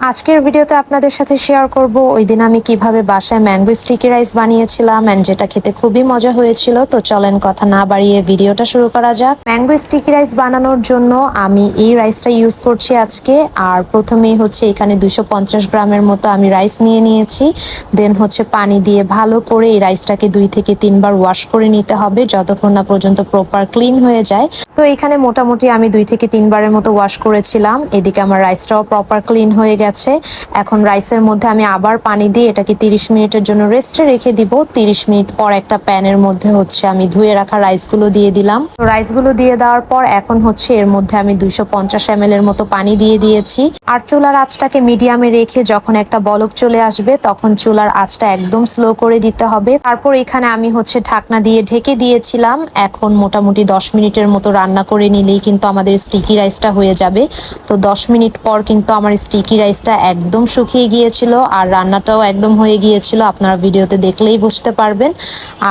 আজকের ভিডিওতে আপনাদের সাথে শেয়ার করব ওই দিন আমি কিভাবে বাসায় ম্যাঙ্গো স্টিকি রাইস বানিয়েছিলাম এন্ড যেটা খেতে খুবই মজা হয়েছিল। তো চলেন কথা না বাড়িয়ে ভিডিওটা শুরু করা যাক। ম্যাঙ্গো স্টিকি রাইস বানানোর জন্য আমি এই রাইসটা ইউজ করছি আজকে। আর প্রথমেই হচ্ছে এখানে 250 গ্রামের মতো আমি রাইস নিয়ে নিয়েছি। দেন হচ্ছে পানি দিয়ে ভালো করে এই রাইসটাকে 2 থেকে 3 বার ওয়াশ করে নিতে হবে যতক্ষণ না পর্যন্ত প্রপার ক্লিন হয়ে যায়। তো এখানে মোটামুটি আমি 2 থেকে 3 বারের মতো ওয়াশ করেছিলাম। এদিকে আমার রাইসটাও প্রপার ক্লিন হয়ে গেছে। এখন রাইসের মধ্যে আমি আবার পানি দিয়ে এটাকে 30 মিনিটের জন্য রেস্টে রেখে দিব। 30 মিনিট পর একটা প্যানের মধ্যে হচ্ছে আমি ধুয়ে রাখা রাইসগুলো দিয়ে দিলাম। তো রাইসগুলো দিয়ে দেওয়ার পর এখন হচ্ছে এর মধ্যে আমি 250 ml এর মতো পানি দিয়ে দিয়েছি। আর চুলার আঁচটাকে মিডিয়ামে রেখে যখন একটা বলক চলে আসবে তখন চুলার আঁচটা একদম স্লো করে দিতে হবে। তারপর এখানে আমি হচ্ছে ঢাকনা দিয়ে ঢেকে দিয়েছিলাম। এখন মোটামুটি 10 মিনিটের মতো রান্না করে নিলেই কিন্তু আমাদের স্টিকি রাইসটা হয়ে যাবে। তো 10 মিনিট পর কিন্তু আমার স্টিকি রাইসটা একদম শুকিয়ে গিয়েছিল আর রান্নাটাও একদম হয়ে গিয়েছিল, আপনারা ভিডিওতে দেখলেই বুঝতে পারবেন।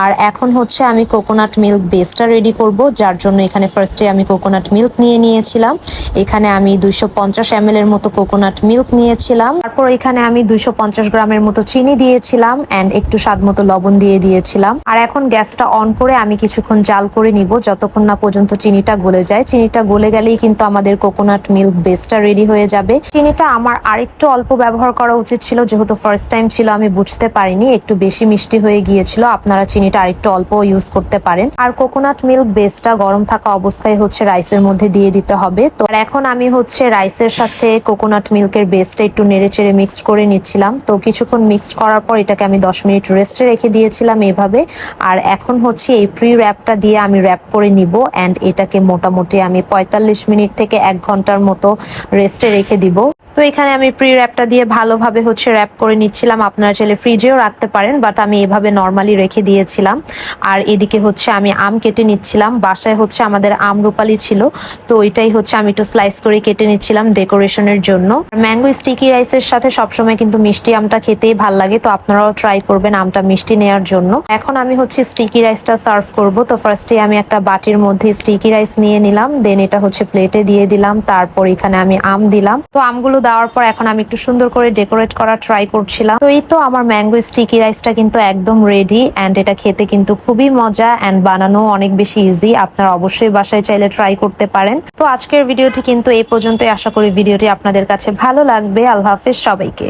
আর এখন হচ্ছে আমি কোকোনাট মিল্ক বেসটা রেডি করব, যার জন্য এখানে ফার্স্টে আমি কোকোনাট মিল্ক নিয়ে নিয়েছিলাম। এখানে আমি 250 ml এর মতো কোকোনাট মিল্ক নিয়েছিলাম। তারপর এখানে আমি 250 গ্রামের মতো চিনি দিয়েছিলাম এন্ড একটু স্বাদ মতো লবণ দিয়ে দিয়েছিলাম। আর এখন গ্যাসটা অন করে আমি কিছুক্ষণ জাল করে নিব যতক্ষণ না পর্যন্ত চিনিটা গলে যায়। চিনিটা গলে গেলেই কিন্তু আমাদের কোকোনাট মিল্ক বেসটা রেডি হয়ে যাবে। চিনিটা আমার আরেকটু অল্প ব্যবহার করা উচিত ছিল, যেহেতু ফার্স্ট টাইম ছিল আমি বুঝতে পারিনি, একটু বেশি মিষ্টি হয়ে গিয়েছিল। আপনারা চিনিটা আরেকটু অল্প ইউজ করতে পারেন। আর কোকোনাট মিল্ক বেসটা গরম থাকা অবস্থায় হচ্ছে রাইসের মধ্যে দিয়ে দিতে হবে। তো এখন আমি হচ্ছে রাইসের সাথে কোকোনাট মিল্কের বেসটা একটু নেড়ে চেড়ে মিক্সড করে নিচ্ছিলাম। তো কিছুক্ষণ মিক্সড করার পর এটাকে আমি 10 মিনিট রেস্টে রেখে দিয়েছিলাম এভাবে। আর এখন হচ্ছে এই প্রি র্যাপটা দিয়ে আমি র্যাপ করে নিব এন্ড এটাকে মোটামুটি আমি 45 মিনিট থেকে 1 ঘন্টার মতো রেস্টে রেখে দিব। তো এখানে আমি প্রি র্যাপটা দিয়ে ভালোভাবে হচ্ছে র্যাপ করে নিচ্ছিলাম। আপনারা চাইলে ফ্রিজেও রাখতে পারেন, বাট আমি এভাবে নর্মালি রেখে দিয়েছিলাম। আর এদিকে হচ্ছে আমি আম কেটে নিচ্ছিলাম। বাসায় হচ্ছে আমাদের আম রূপালি ছিল, তো ওইটাই হচ্ছে আমি একটু স্লাইস করে কেটে নিচ্ছিলাম ডেকোরেশনের জন্য। ম্যাঙ্গো স্টিকি রাইসের সাথে সবসময় কিন্তু মিষ্টি আমটা খেতেই ভাল লাগে, তো আপনারাও ট্রাই করবেন আমটা মিষ্টি নেওয়ার জন্য। এখন আমি হচ্ছে স্টিকি রাইসটা সার্ভ করব। তো ফার্স্টে আমি একটা বাটির মধ্যে স্টিকি রাইস নিয়ে নিলাম, দেন এটা হচ্ছে প্লেটে দিয়ে দিলাম। তারপর এখানে আমি আম দিলাম। তো আমগুলো দেওয়ার পর এখন আমি একটু সুন্দর করে ডেকোরেট করার ট্রাই করছিলাম। তো এই তো আমার ম্যাঙ্গো স্টিকি রাইসটা কিন্তু একদম রেডি এন্ড এটা খেতে কিন্তু খুবই মজা এন্ড বানানো অনেক বেশি ইজি। আপনারা অবশ্যই বাসায় চাইলে ট্রাই করতে পারেন। তো আজকের ভিডিওটি কিন্তু এই পর্যন্তই। আশা করি ভিডিওটি আপনাদের কাছে ভালো লাগবে। আল্লাহ হাফেজ সবাইকে।